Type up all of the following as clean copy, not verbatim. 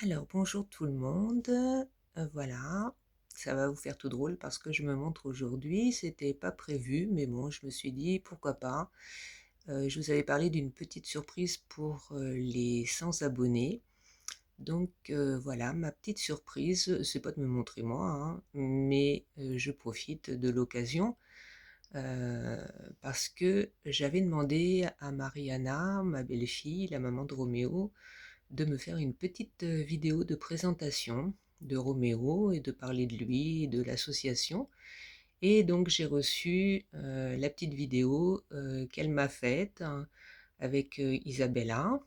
Alors, bonjour tout le monde. Voilà, ça va vous faire tout drôle parce que je me montre aujourd'hui. C'était pas prévu, mais bon, je me suis dit pourquoi pas. Je vous avais parlé d'une petite surprise pour les 100 abonnés. Donc voilà, ma petite surprise, c'est pas de me montrer moi, hein, mais je profite de l'occasion euh, parce que j'avais demandé à Mariana, ma belle-fille, la maman de Roméo, de me faire une petite vidéo de présentation de Roméo et de parler de lui et de l'association. Et donc j'ai reçu la petite vidéo qu'elle m'a faite, hein, avec Isabella.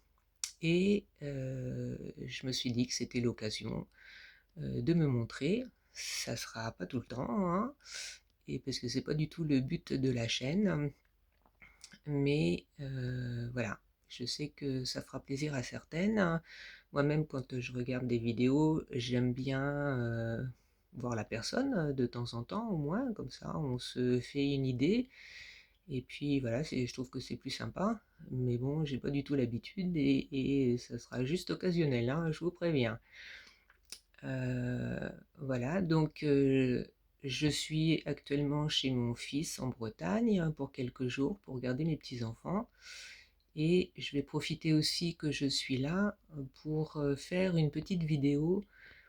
Et je me suis dit que c'était l'occasion de me montrer. Ça sera pas tout le temps, hein, et parce que c'est pas du tout le but de la chaîne. Mais voilà, je sais que ça fera plaisir à certaines. Moi-même, quand je regarde des vidéos, j'aime bien voir la personne de temps en temps, au moins, comme ça, on se fait une idée. Et puis voilà, je trouve que c'est plus sympa. Mais bon, j'ai pas du tout l'habitude et ça sera juste occasionnel, hein, je vous préviens. Voilà, donc je suis actuellement chez mon fils en Bretagne, hein, pour quelques jours pour garder mes petits-enfants. Et je vais profiter aussi que je suis là pour faire une petite vidéo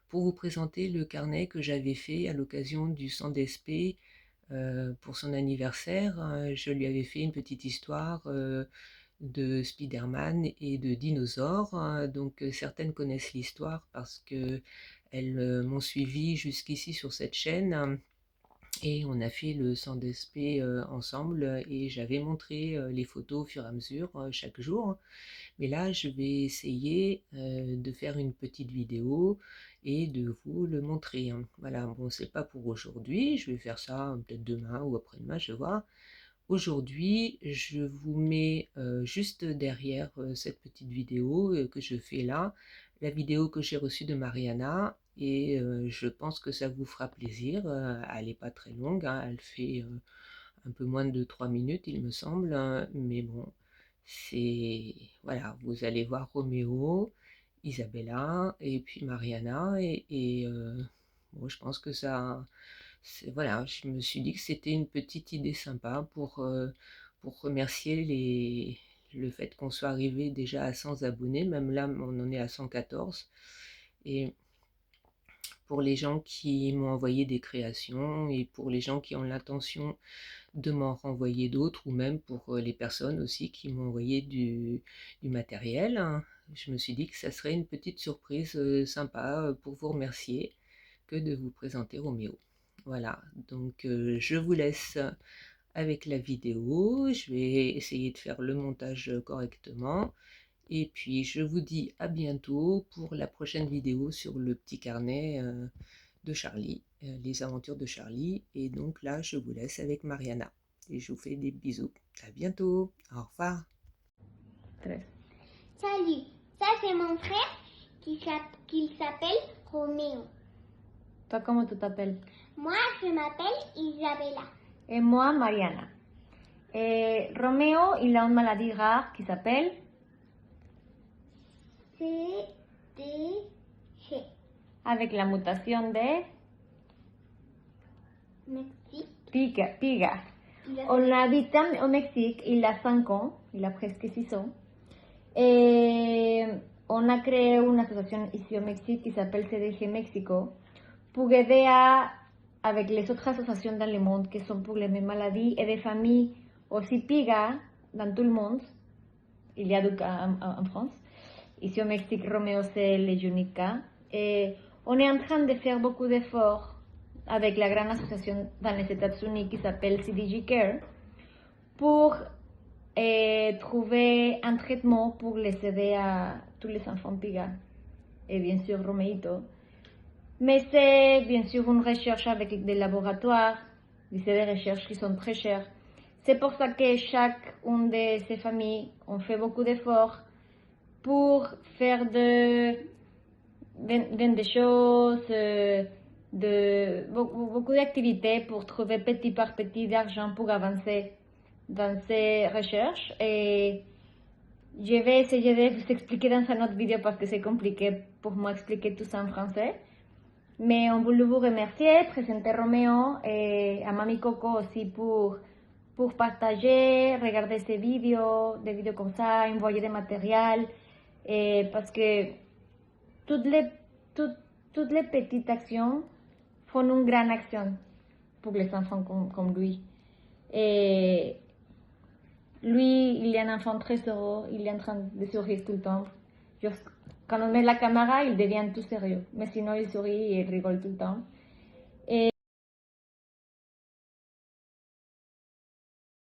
pour vous présenter le carnet que j'avais fait à l'occasion du 100 d'ESP pour son anniversaire. Je lui avais fait une petite histoire de Spider-Man et de dinosaures. Donc certaines connaissent l'histoire parce que elles m'ont suivi jusqu'ici sur cette chaîne. Et on a fait le 100 d'ESP ensemble et j'avais montré les photos au fur et à mesure chaque jour. Mais là, je vais essayer de faire une petite vidéo et de vous le montrer, hein. Voilà, bon, c'est pas pour aujourd'hui, je vais faire ça peut-être demain ou après-demain, je vois. Aujourd'hui, je vous mets juste derrière cette petite vidéo que je fais là, la vidéo que j'ai reçue de Mariana, et je pense que ça vous fera plaisir. Elle n'est pas très longue, hein, elle fait un peu moins de 3 minutes, il me semble, hein, mais bon, c'est... Voilà, vous allez voir Roméo, Isabella et puis Mariana, et bon, je pense que ça... Voilà, je me suis dit que c'était une petite idée sympa pour remercier le fait qu'on soit arrivé déjà à 100 abonnés, même là on en est à 114. Et pour les gens qui m'ont envoyé des créations et pour les gens qui ont l'intention de m'en renvoyer d'autres, ou même pour les personnes aussi qui m'ont envoyé du matériel, hein, je me suis dit que ça serait une petite surprise sympa pour vous remercier que de vous présenter Roméo. Voilà, donc je vous laisse avec la vidéo, je vais essayer de faire le montage correctement, et puis je vous dis à bientôt pour la prochaine vidéo sur le petit carnet de Charlie, les aventures de Charlie, et donc là je vous laisse avec Mariana, et je vous fais des bisous. À bientôt, au revoir. Salut, ça c'est mon frère qui s'appelle Roméo. Toi, comment tu t'appelles? Moi, je m'appelle Isabella. Et moi, Mariana. Et Roméo, il a une maladie rare qui s'appelle CDG. avec la mutation de Mexique. Piga. On habite au Mexique, il a 5 ans, il a presque 6 ans. Et on a créé une association ici au Mexique qui s'appelle CDG Mexico pour aider avec les autres associations dans le monde qui sont pour les mêmes maladies et des familles aussi Piga dans tout le monde. Il y a deux cas en France. Ici au Mexique, Roméo, c'est les uniques cas. Et on est en train de faire beaucoup d'efforts avec la grande association dans les États-Unis qui s'appelle CDG Care pour trouver un traitement pour les aider à tous les enfants Piga et bien sûr Roméito. Mais c'est bien sûr une recherche avec des laboratoires, des recherches qui sont très chères. C'est pour ça que chacune de ces familles ont fait beaucoup d'efforts pour faire des choses, beaucoup d'activités pour trouver petit par petit d'argent pour avancer dans ces recherches. Et Je vais essayer de vous expliquer dans un autre vidéo parce que c'est compliqué pour moi expliquer tout ça en français. Mais on voulait vous remercier, présenter Roméo et à Mami Coco aussi pour partager, regarder ces vidéos, des vidéos comme ça, envoyer des matériels. Et parce que toutes les petites actions font une grande action pour les enfants comme lui. Et lui, il est un enfant très heureux, il est en train de sourire tout le temps. Quand on met la caméra, il devient tout sérieux. Mais sinon, il sourit et il rigole tout le temps.